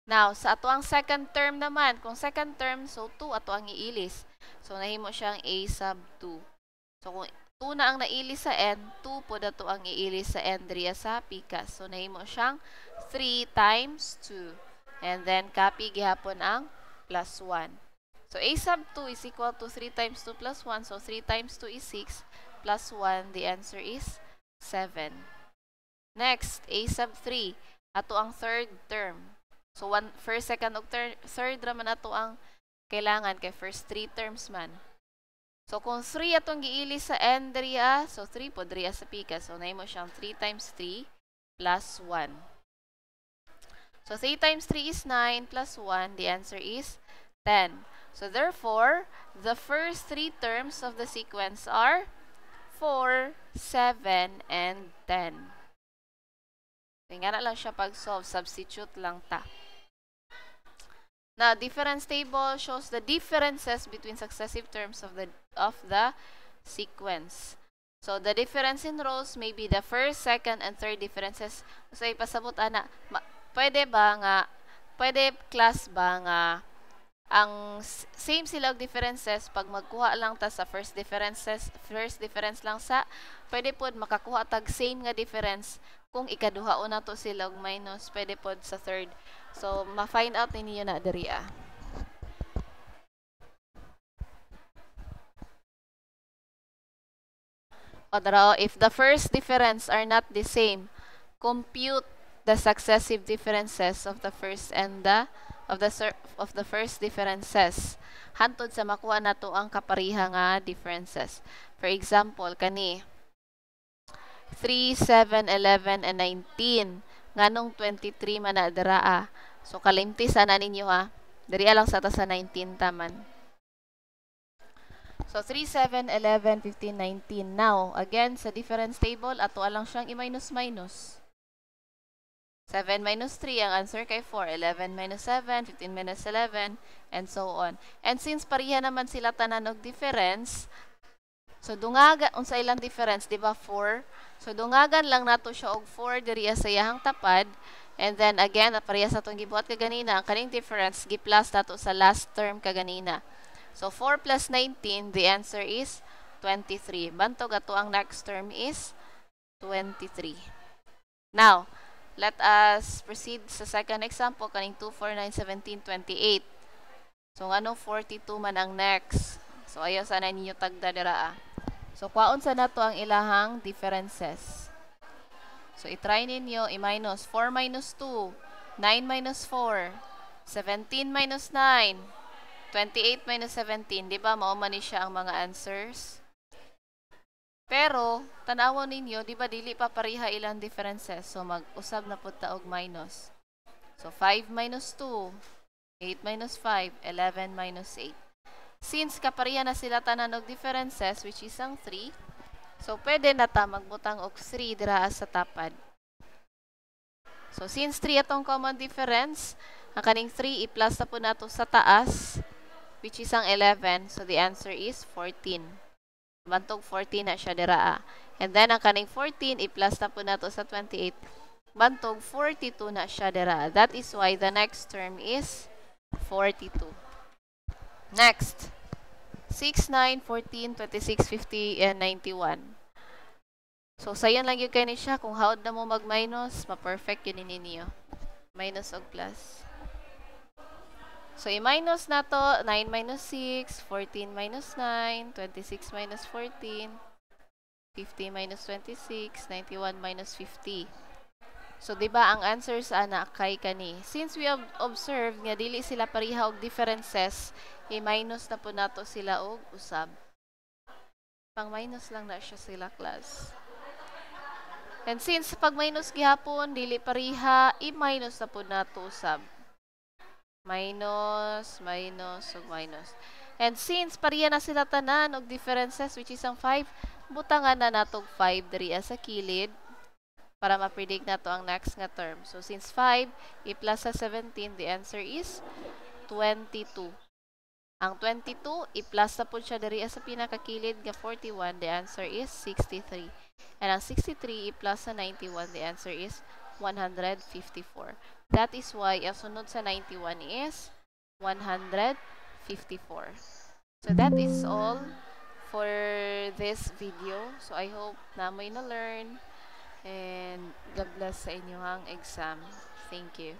Now, sa ato ang second term naman, kung second term, so 2 ato ang iilis. So, nahimo siyang a sub 2. So, kung 2 na ang nailis sa n, 2 po dato ang iilis sa n diriya sa pikas. So, nahimo siyang 3 times 2. And then, copy gihapon ang plus 1. So, a sub 2 is equal to 3 times 2 plus 1. So, 3 times 2 is 6 plus 1. The answer is 7. Next, a sub 3. Ato ang third term. So, first, second, ug third raman ato ang kailangan kay first 3 terms man. So, kung 3 atong giilis sa n diriya, so 3 po diriya sa pika. So, nahimo siyang 3 times 3 plus 1. So, 3 times 3 is 9 plus 1. The answer is 10. So, therefore, the first 3 terms of the sequence are 4, 7, and 10. Tingnan na lang siya pag-solve. Substitute lang ta. Now, difference table shows the differences between successive terms of the sequence. So, the difference in rows may be the first, second, and third differences. So, ipasabot ana, pwede class ba nga ang same sila og differences pag magkuha lang ta sa first difference lang sa pwede pod makakuha tag same nga difference kung ikaduha na to sila og minus pwede pod sa third. So ma-find out ninyo na diriya. O dara, if the first difference are not the same, compute the successive differences of the first and of the first differences hantod sa makuha nato ang kapariha nga differences. For example, kani 3, 7, 11, and 19 nganong 23 man na dira. So kalimti sana ninyo ha. Diri lang sa ta sa 19 taman. So 3, 7, 11, 15, 19. Now, again sa difference table ato lang siyang i-minus. 7 minus 3, ang answer kay 4. 11 minus 7, 15 minus 11, and so on. And since pariha naman sila tanan og difference, so dungagan, unsa ilang difference, di ba 4? So dungagan lang nato siya og 4 diriya sa iyahang tapad. And then again, pareha sa itong gibuhat kaganina, ang kaning difference, gi-plus nato sa last term kaganina. So 4 plus 19, the answer is 23. Bantog ato ang next term is 23. Now, let us proceed sa second example, kaning 2, 4, 9, 17, 28. So, ano 42 man ang next. So, ayaw sana ninyo tagda dira. So, kwaon sa nato ang ilahang differences. So, itry ninyo i-minus. 4 minus 2, 9 minus 4, 17 minus 9, 28 minus 17. Diba, maumani siya ang mga answers? Pero, tanawon ninyo, di ba dili pa pariha ilang differences. So, mag-usab na po ta og minus. So, 5 minus 2, 8 minus 5, 11 minus 8. Since kapariha na sila tanan og differences, which is ang 3, so pwede na ta magbutang og 3 dira sa tapad. So, since 3 atong common difference, ang kaning 3 i-plus na po nato sa taas, which is ang 11. So, the answer is 14. Bantog 14 na siya dira. And then, ang kaning 14, i-plus na po nato sa 28. Bantog 42 na siya dira. That is why the next term is 42. Next. 6, 9, 14, 26, 50, and 91. So, sayon lang yun kayo ni siya. Kung hawad na mo mag-minus, ma-perfect yun ninyo. Minus o plus. So, i-minus na to, 9 minus 6, 14 minus 9, 26 minus 14, 50 minus 26, 91 minus 50. So, di ba ang answers ana kay kani? Since we have observed nga dili sila pariha og differences, i-minus na po nato sila og usab. Pang-minus lang na siya sila, class. And since pag minus gihapon, dili pariha, i-minus na po nato usab. Minus, minus, ug minus. And since pariha na sila tanan og differences, which is ang 5, butangan na natog 5 diriya sa kilid para ma-predict na to ang next nga term. So, since 5, i-plus sa 17, the answer is 22. Ang 22, i-plus na po siya diriya sa pinakakilid nga 41, the answer is 63. And ang 63, i-plus sa 91, the answer is 154. That is why ang sunod sa 91 is 154. So that is all for this video. So I hope na mo na learn and God bless sa inyong exam. Thank you.